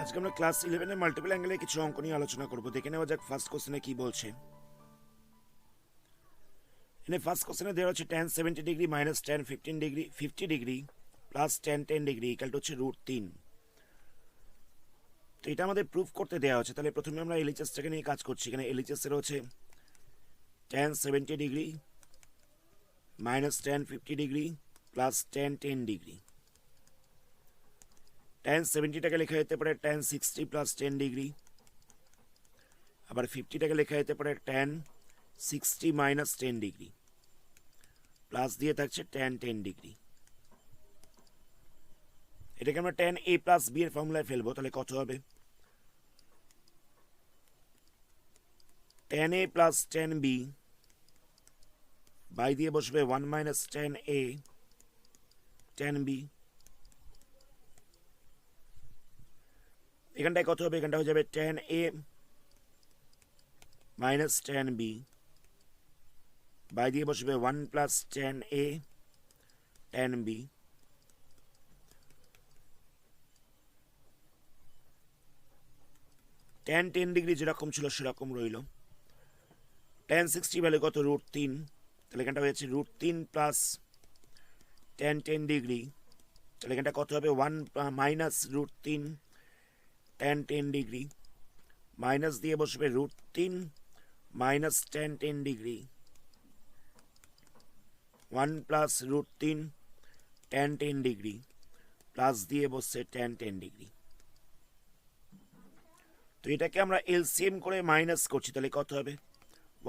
আজকে আমরা ক্লাস 11 এর মাল্টিপল অ্যাঙ্গেলে কিছু অঙ্ক নিয়ে আলোচনা করব। দেখে নেওয়া যাক ফার্স্ট কোশ্চেনে কি বলছে। এখানে ফার্স্ট কোশ্চেনে দেওয়া হচ্ছে tan 70 degree minus tan 15 degree 50 degree plus tan 10 degree equal to হচ্ছে √3। তো এটা আমাদের প্রুফ করতে দেওয়া হচ্ছে। তাহলে প্রথমে আমরা এলএইচএসটাকে নিয়ে কাজ করছি। এখানে এলএইচএস এর হচ্ছে tan 70 degree minus tan 50 degree plus tan 10 degree. tan 70টাকে লেখা যেতে পারে tan 60 প্লাস 10 ডিগ্রি, আবার 50টাকে লেখা যেতে পারে tan 60 মাইনাস 10 ডিগ্রি, প্লাস দিয়ে থাকছে tan 10 ডিগ্রি। এটাকে আমরা tan a প্লাস b এর ফর্মুলায় ফেলবো। তাহলে কত হবে? tan a plus tan b by দিয়ে বসবে 1 minus tan a tan b। এখানটায় কত হবে? এখানটা হয়ে যাবে tan a minus tan b by দিয়ে বসবে 1 plus tan a tan b। tan 10 degree যেরকম ছিল সেরকম রইল। tan 60 ভ্যালু কত? √3। তাহলে এখানটা হয়েছে √3 প্লাস tan 10 ডিগ্রি। তাহলে এখানটা কত হবে? 1 মাইনাস √3 tan 10 ডিগ্রি মাইনাস দিয়ে বসবে √3 minus tan 10 degree 1 plus √3 tan 10 degree plus দিয়ে বসছে tan 10 ডিগ্রি। তো এটাকে আমরা এলসিএম করে মাইনাস করছি। তাহলে কত হবে?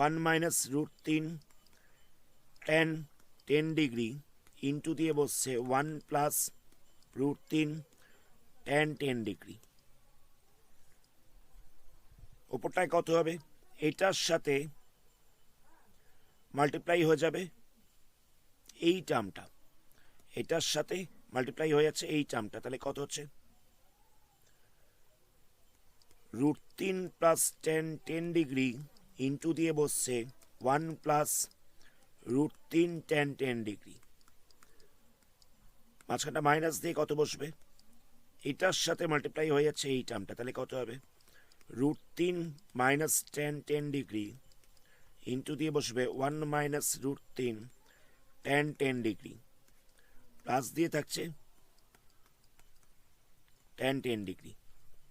1 মাইনাস √3 tan 10 ডিগ্রি ইন্টু দিয়ে বসছে 1 প্লাস √3 tan 10 ডিগ্রি। ওপরটায় কত হবে? এটার সাথে মাল্টিপ্লাই হয়ে যাবে এই টার্মটা, এটার সাথে মাল্টিপ্লাই হয়ে যাচ্ছে এই টার্মটা। তাহলে কত হচ্ছে? √3 প্লাস tan 10 ডিগ্রি ইন্টু দিয়ে বসছে 1 প্লাস √3 tan 10 ডিগ্রি। মাঝখানটা মাইনাস দিয়ে কত বসবে? এটার সাথে মাল্টিপ্লাই হয়ে যাচ্ছে এই টার্মটা। তাহলে কত হবে? √3 মাইনাস tan 10 ডিগ্রি ইন্টু দিয়ে বসবে 1 মাইনাস √3 tan 10 ডিগ্রি প্লাস দিয়ে থাকছে tan 10 ডিগ্রি।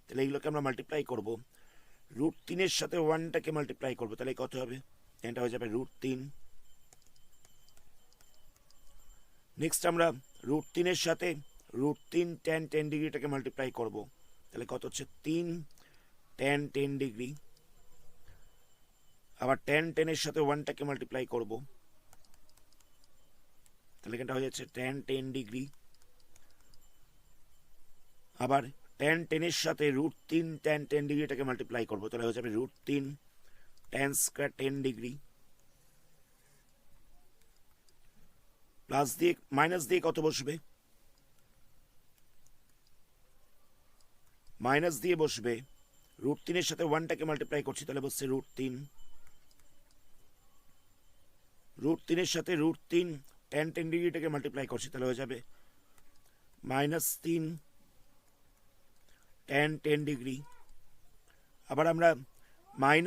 তাহলে এগুলোকে আমরা মাল্টিপ্লাই করবো। √3 এর সাথে 1টাকে মাল্টিপ্লাই করবো। তাহলে কত হবে? এটা হয়ে যাবে √3। নেক্সট আমরা √3 এর সাথে √3 tan 10 ডিগ্রিটাকে মাল্টিপ্লাই করবো। তাহলে কত হচ্ছে? 3 tan 10 ডিগ্রি, আবার tan 10 এর সাথে 1টাকে মাল্টিপ্লাই করব। তাহলে এখানটা হয়ে যাচ্ছে tan 10 ডিগ্রি, আবার tan 10 এর সাথে √3 tan 10 ডিগ্রিটাকে মাল্টিপ্লাই করব। তাহলে হয়ে যাবে √3 tan স্কয়ার 10 ডিগ্রি, প্লাস দিয়ে মাইনাস দিয়ে কত বসবে? মাইনাস দিয়ে বসবে √3 এর সাথে 1টাকে মাল্টিপ্লাই করছি। তাহলে বসছে √3 এর সাথে √3 tan 10 ডিগ্রিটাকে মাল্টিপ্লাই করছি। তাহলে হয়ে যাবে -3 tan 10 ডিগ্রি, আবার আমরা -tan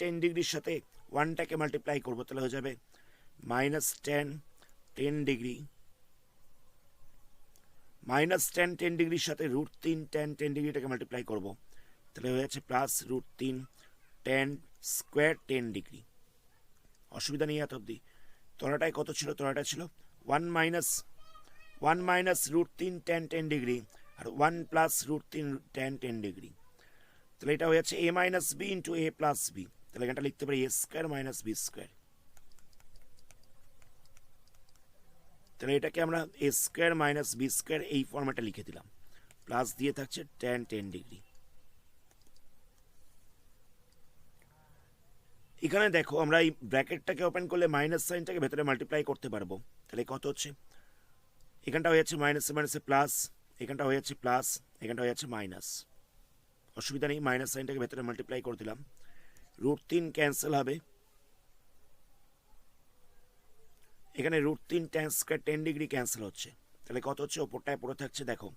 10 ডিগ্রির সাথে 1টাকে মাল্টিপ্লাই করবো। তাহলে হয়ে যাবে -tan 10 ডিগ্রি, -tan 10 ডিগ্রির সাথে √3 tan 10 ডিগ্রিটাকে মাল্টিপ্লাই করবো। তাহলে হয়ে যাচ্ছে প্লাস √3 tan স্কয়ার 10 ডিগ্রি। অসুবিধা নেই এত অব্দি। তলাটায় কত ছিল? তলাটা ছিল 1 মাইনাস √3 tan 10 ডিগ্রি আর 1 প্লাস √3 tan 10 ডিগ্রি। তাহলে এটা হয়ে যাচ্ছে a minus B into a plus B. তাহলে এখানটা লিখতে পারি a square minus B square. তাহলে এটাকে আমরা a square minus B square এই ফর্মেটে লিখে দিলাম, প্লাস দিয়ে থাকছে tan 10 ডিগ্রি। এখানে দেখো আমরা এই ব্র্যাকেটটাকে ওপেন করলে মাইনাস সাইনটাকে ভেতরে মাল্টিপ্লাই করতে পারবো। তাহলে কত হচ্ছে? এখানটা হয়ে যাচ্ছে মাইনাসে মাইনাসে প্লাস, এখানটা হয়ে যাচ্ছে প্লাস, এখানটা হয়ে যাচ্ছে মাইনাস। অসুবিধা নেই, মাইনাস সাইনটাকে ভেতরে মাল্টিপ্লাই করে দিলাম। √3 ক্যান্সেল হবে, এখানে √3 tan স্কয়ার 10 ডিগ্রি ক্যান্সেল হচ্ছে। তাহলে কত হচ্ছে? ওপরটায় পড়ে থাকছে দেখো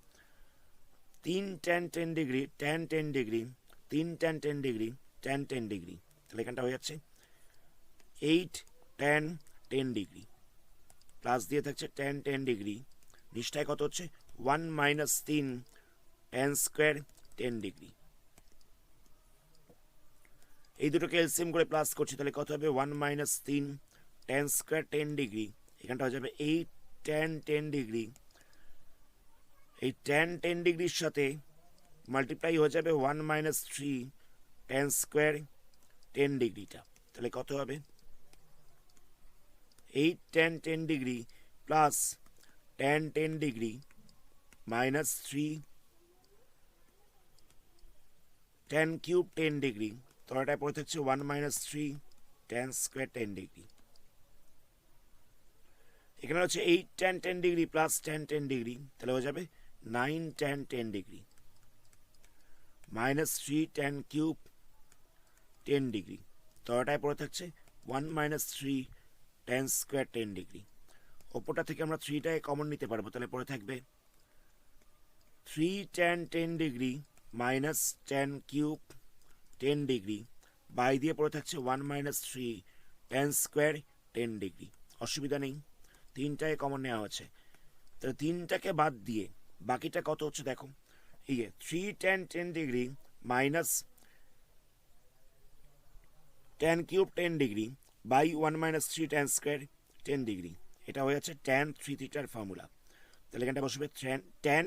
3 tan 10 degree, tan 10 degree, 3 tan 10 degree, tan 10 degree, তাহলে এখানটা হয়ে যাচ্ছে 8 tan 10 ডিগ্রি প্লাস দিয়ে থাকছে tan 10 ডিগ্রি, নিচটায় কত হচ্ছে 1 মাইনাস 3 tan স্কোয়ার 10 ডিগ্রি। এই দুটোকে এলসিএম করে প্লাস করছি, তাহলে কত হবে 1 মাইনাস 3 tan স্কোয়ার 10 ডিগ্রি, এখানটা হয়ে যাবে 8 tan 10 ডিগ্রি। এই tan 10 ডিগ্রির সাথে মাল্টিপ্লাই হয়ে যাবে 1 মাইনাস 3 tan স্কোয়ার 10 ডিগ্রিটা, তাহলে কত হবে 8 tan 10 degree plus tan 10 degree minus 3 tan cube 10 degree, তলাটায় পড়ে থাকছে 1 মাইনাস 3 tan স্কোয়ার 10 ডিগ্রি। এখানে হচ্ছে 8 tan 10 degree plus tan 10 degree, তাহলে হয়ে যাবে 9 tan 10 degree minus 3 tan cube 10 degree, তলাটায় পড়ে থাকছে 1 মাইনাস 3 tan স্কোয়ার 10 ডিগ্রি। ওপরটা থেকে আমরা 3টাকে কমন নিতে পারবো, তাহলে পড়ে থাকবে 3 tan 10 degree minus tan cube 10 degree, by দিয়ে পড়ে থাকছে 1 মাইনাস 3 tan স্কোয়ার 10 ডিগ্রি। অসুবিধা নেই, 3টাকে কমন নেওয়া হচ্ছে, তাহলে 3টাকে বাদ দিয়ে বাকিটা কত হচ্ছে দেখো, এই 3 tan 10 degree minus tan cube 10 degree by 1 minus 3 tan square 10 degree, এটা হয়ে যাচ্ছে tan 3 থিটার ফর্মুলা। তাহলে এখানটা বসবে tan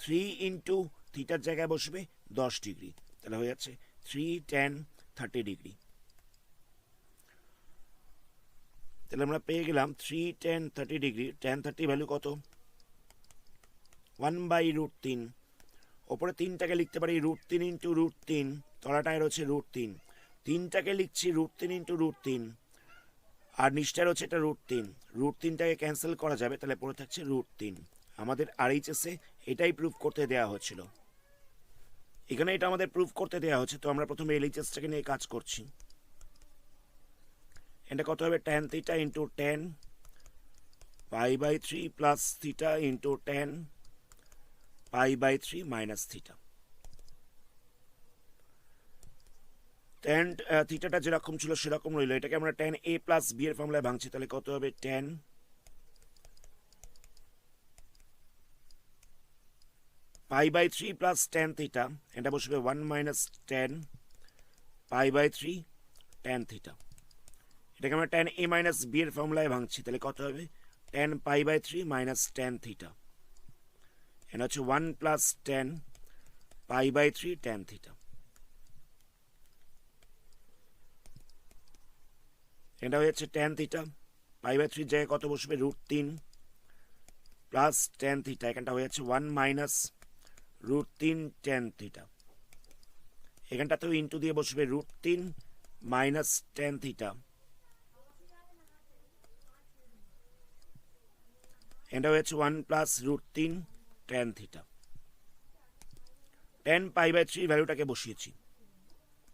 3 ইন্টু থিটার জায়গায় বসবে 10 ডিগ্রি, তাহলে হয়ে যাচ্ছে 3 tan 30 ডিগ্রি। তাহলে আমরা পেয়ে গেলাম 3 tan 30 ডিগ্রি, tan 30 ভ্যালু কত 1 বাই রুট 3, ওপরে 3টাকে লিখতে পারি রুট 3 ইন্টু রুট 3, তলাটায় রয়েছে রুট 3, 3টাকে লিখছি রুট 3 ইন্টু রুট 3, আর নিচটায় রয়েছে এটা রুট 3, রুট 3টাকে ক্যান্সেল করা যাবে, তাহলে পড়ে থাকছে রুট 3। আমাদের আরএইচএসে এটাই প্রুফ করতে দেওয়া হচ্ছিল, এখানে এটা আমাদের প্রুফ করতে দেওয়া হচ্ছে, তো আমরা প্রথমে এলএইচএসটাকে নিয়ে কাজ করছি। এটা কত হবে tan theta into tan pi by 3 plus theta into tan pi by 3 minus theta. tan থিটাটা যেরকম ছিল সেরকম রইল, এটাকে আমরা tan a প্লাস b এর ফর্মুলায় ভাঙছি, তাহলে কত হবে tan pi by 3 plus tan theta, এটা বসবে 1 minus tan pi by 3 tan theta. এটাকে আমরা tan a মাইনাস b এর ফর্মুলায় ভাঙছি, তাহলে কত হবে tan pi by 3 minus tan theta, এটা হচ্ছে 1 plus tan pi by 3 tan theta. এটা হয়ে যাচ্ছে tan থিটা, পাই বাই 3 জায়গায় কত বসবে রুট 3 প্লাস tan থিটা, এখানটা হয়ে যাচ্ছে 1 মাইনাস রুট 3 tan থিটা, এখানটাতেও ইন্টু দিয়ে বসবে রুট 3 মাইনাস tan থিটা, এটা হয়েছে 1 plus root 3 tan theta. tan pi by 3 ভ্যালুটাকে বসিয়েছি,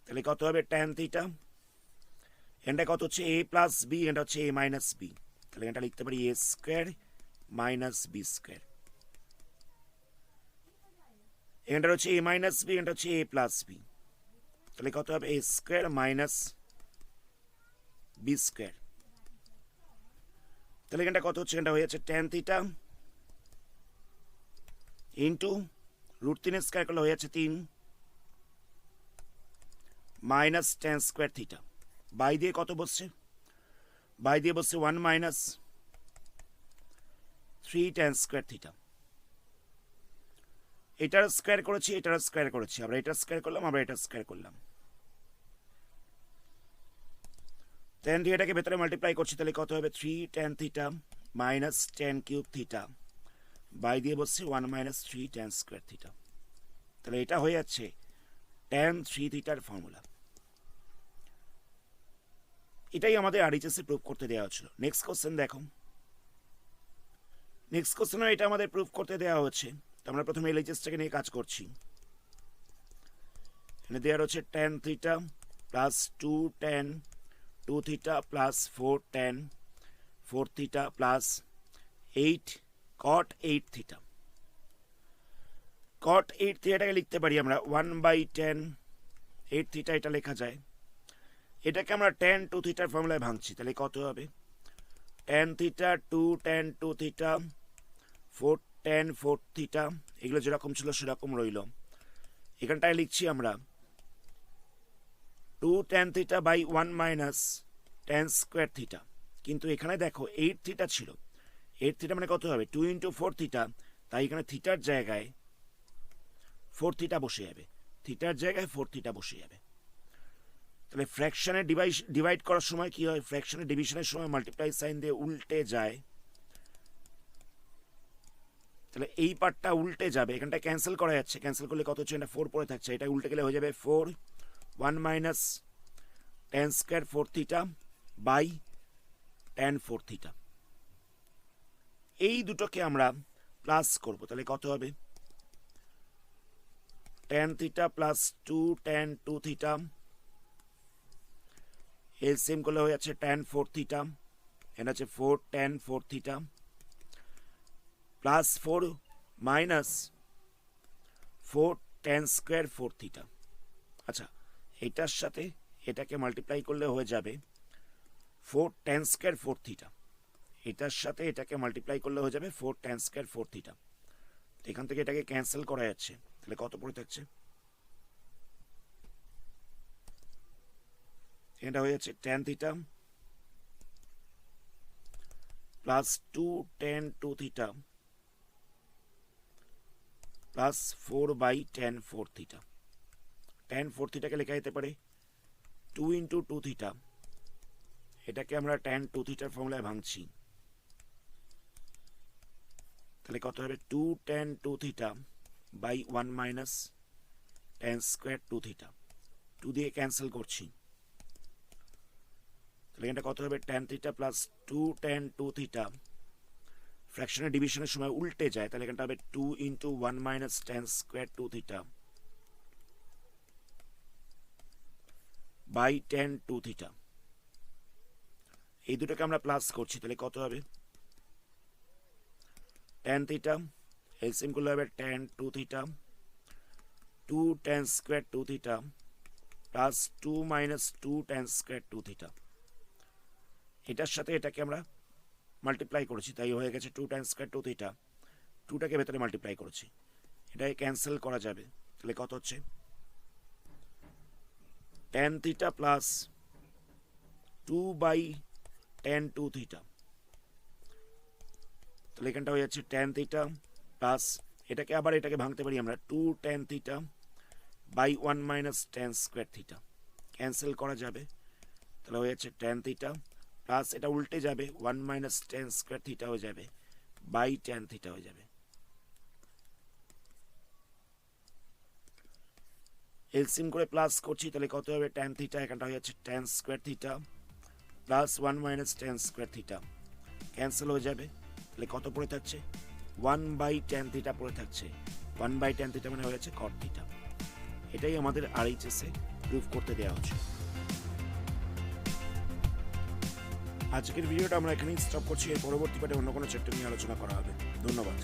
তাহলে কত হবে tan থিটা, এটা কত হচ্ছে a প্লাস b, এটা হচ্ছে a মাইনাস b, তাহলে এটা লিখতে পারি a square minus b square, এটা হচ্ছে a মাইনাস b, এটা হচ্ছে a প্লাস b, তাহলে কত হবে a square minus b square. তাহলে এখানটা কত হচ্ছে, এটা হয়ে যাচ্ছে tan theta into root 3 square করলে হয়ে যাচ্ছে 3 minus tan square theta, by দিয়ে কত বসছে, বাই দিয়ে বসছে 1 মাইনাস 3 tan স্কোয়ার থিটা। এটার স্কোয়ার করেছি, এটার স্কোয়ার করেছি, আমরা এটা স্কোয়ার করলাম, আমরা এটা স্কোয়ার করলাম, tan থিটাকে ভেতরে মাল্টিপ্লাই করছি, তাহলে কত হবে 3 tan theta minus tan cube theta, by দিয়ে বসছে 1 মাইনাস 3 tan স্কোয়ার থিটা, তাহলে এটা হয়ে যাচ্ছে tan 3 থিটার ফর্মুলা। এটাই আমাদের আরএইচএসে প্রুফ করতে দেওয়া হচ্ছিল। নেক্সট কোশ্চেন দেখো, নেক্সট কোশ্চেনে এটা আমাদের প্রুফ করতে দেওয়া হচ্ছে, তো আমরা প্রথমে এলএইচএসটাকে নিয়ে কাজ করছি। এখানে দেওয়া হচ্ছে tan theta plus 2 tan 2 theta plus 4 tan 4 theta plus 8 cot 8 theta. Cot 8 থিটাটাকে লিখতে পারি আমরা 1/10 8 থিটা, এটা লেখা যায়। এটাকে আমরা tan 2 থিটার ফর্মুলায় ভাঙছি, তাহলে কত হবে tan theta 2 tan 2 theta 4 tan 4 theta, এগুলো যেরকম ছিল সেরকম রইল। এখানটায় লিখছি আমরা 2 tan theta by 1 minus tan square theta, কিন্তু এখানে দেখো 8 থিটা ছিল, 8 থিটা মানে কত হবে 2 ইন্টু 4 থিটা, তাই এখানে থিটার জায়গায় 4 থিটা বসে যাবে, থিটার জায়গায় 4 থিটা বসে যাবে। তাহলে ফ্র্যাকশনে ডিভাইড করার সময় কি হয়, ফ্র্যাকশনে ডিভিশনের সময় মাল্টিপ্লাই সাইন দিয়ে উল্টে যায়, তাহলে এই পার্টটা উল্টে যাবে, এখানটা ক্যান্সেল করা যাচ্ছে, ক্যান্সেল করলে কত হচ্ছে, এটা 4 পড়ে থাকছে, এটা উল্টে গেলে হয়ে যাবে 4 1 minus tan square 4 theta by tan 4 theta. এই দুটোকে আমরা প্লাস করব, তাহলে কত হবে tan theta plus 2 tan 2 theta, LCM করলে হয়ে যাচ্ছে tan 4 থিটা, এটা হচ্ছে 4 tan 4 theta plus 4 minus 4 tan square 4 theta. আচ্ছা, এটার সাথে এটাকে মাল্টিপ্লাই করলে হয়ে যাবে 4 tan স্কোয়ার 4 থিটা, এটার সাথে এটাকে মাল্টিপ্লাই করলে হয়ে যাবে 4 tan স্কোয়ার 4 থিটা। এখান থেকে এটাকে ক্যান্সেল করা যাচ্ছে, তাহলে কত পড়ে থাকছে, এটা হয়ে যাচ্ছে tan theta plus 2 tan 2 theta plus 4 by tan 4 theta. tan 4 থিটাকে লেখা যেতে পারে 2 ইন্টু 2 থিটা, এটাকে আমরা tan 2 থিটার ফর্মুলায় ভাঙছি, তাহলে কত হবে 2 tan 2 theta by 1 minus tan square 2 theta, 2 দিয়ে ক্যান্সেল করছি, তাহলে এটা কত হবে tan theta plus 2 tan 2 theta, ফ্র্যাকশনের ডিভিশনের সময় উল্টে যায়, তাহলে এখানটা হবে 2 into 1 minus tan square 2 theta by tan 2 theta. এই দুটোকে আমরা প্লাস করছি, তাহলে কত হবে tan থিটা, এলসিএম করলে হবে tan 2 theta 2 tan square 2 theta plus 2 minus 2 tan square 2 theta. এটার সাথে এটাকে আমরা মাল্টিপ্লাই করেছি, তাই হয়ে গেছে 2 tan স্কোয়ার 2 থিটা, 2টাকে ভেতরে মাল্টিপ্লাই করেছি, এটাকে ক্যান্সেল করা যাবে, তাহলে কত হচ্ছে tan theta plus 2 by tan 2 theta, তাহলে এখানটা হয়ে যাচ্ছে tan থিটা প্লাস এটাকে আবার এটাকে ভাঙতে পারি আমরা 2 tan theta by 1 minus tan square theta, cancel করা যাবে, তাহলে হয়ে যাচ্ছে tan থিটা প্লাস এটা উল্টে যাবে 1 মাইনাস tan স্কোয়ার থিটা হয়ে যাবে বাই tan থিটা হয়ে যাবে। এলসিএম করে প্লাস করছি, তাহলে কত হবে tan থিটা, এখানটা হয়ে যাচ্ছে tan square theta plus 1 minus tan square theta, cancel হয়ে যাবে, তাহলে কত পড়ে থাকছে 1 বাই tan থিটা পড়ে থাকছে, 1 বাই tan থিটা মানে হয়ে যাচ্ছে cot থিটা। এটাই আমাদের RHS এ প্রুফ করতে দেওয়া হচ্ছে। আজকের ভিডিওটা আমরা এখানেই স্টপ করছি, এর পরবর্তী পার্টে অন্য কোনো চ্যাপ্টার নিয়ে আলোচনা করা হবে। ধন্যবাদ।